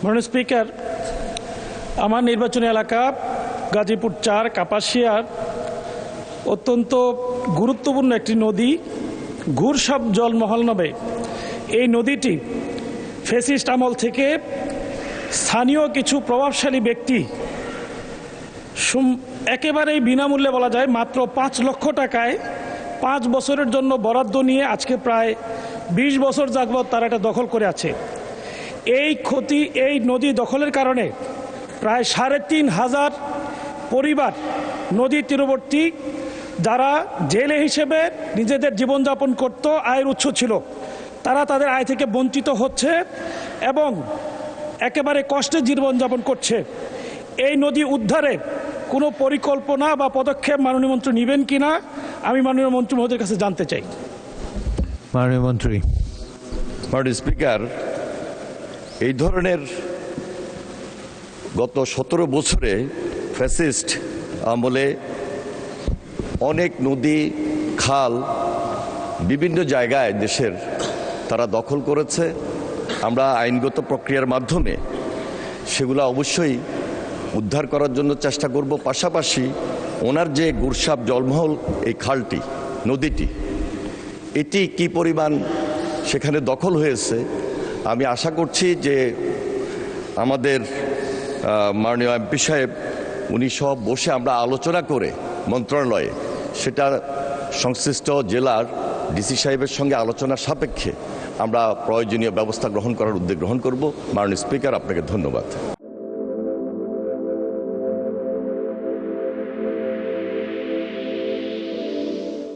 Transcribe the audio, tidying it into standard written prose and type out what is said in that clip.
মাননীয় স্পিকার, আমার নির্বাচনী এলাকা গাজীপুর ৪ কাপাসিয়ার অত্যন্ত গুরুত্বপূর্ণ একটি নদী ঘুরসাব জলমহল নামে। এই নদীটি ফ্যাসিস্ট আমল থেকে স্থানীয় কিছু প্রভাবশালী ব্যক্তি একেবারেই বিনামূল্যে বলা যায় মাত্র ৫ লক্ষ টাকায় ৫ বছরের জন্য বরাদ্দ নিয়ে আজকে প্রায় ২০ বছর যাবৎ তারা এটা দখল করে আছে। এই নদী দখলের কারণে প্রায় ৩৫০০ পরিবার নদী তীরবর্তী যারা জেলে হিসেবে নিজেদের জীবনযাপন করত, আয়ের উৎস ছিল, তারা তাদের আয় থেকে বঞ্চিত হচ্ছে এবং একেবারে কষ্টে জীবনযাপন করছে। এই নদী উদ্ধারে কোনো পরিকল্পনা বা পদক্ষেপ মাননীয় মন্ত্রী নেবেন কিনা আমি মাননীয় মন্ত্রী মহোদয়ের কাছে জানতে চাই। মাননীয় মন্ত্রী। মাননীয় স্পিকার, এই ধরনের গত ১৭ বছরে ফ্যাসিস্ট আমলে অনেক নদী খাল বিভিন্ন জায়গায় দেশের তারা দখল করেছে। আমরা আইনগত প্রক্রিয়ার মাধ্যমে সেগুলো অবশ্যই উদ্ধার করার জন্য চেষ্টা করব। পাশাপাশি ওনার যে গুরসাব জলমহল এই খালটি নদীটি এটি কি পরিমাণ সেখানে দখল হয়েছে, আমি আশা করছি যে আমাদের মাননীয় এমপি সাহেব উনি সব বসে আমরা আলোচনা করে মন্ত্রণালয়ে সেটা সংশ্লিষ্ট জেলার ডিসি সাহেবের সঙ্গে আলোচনার সাপেক্ষে আমরা প্রয়োজনীয় ব্যবস্থা গ্রহণ করার উদ্যোগ গ্রহণ করব। মাননীয় স্পিকার, আপনাকে ধন্যবাদ।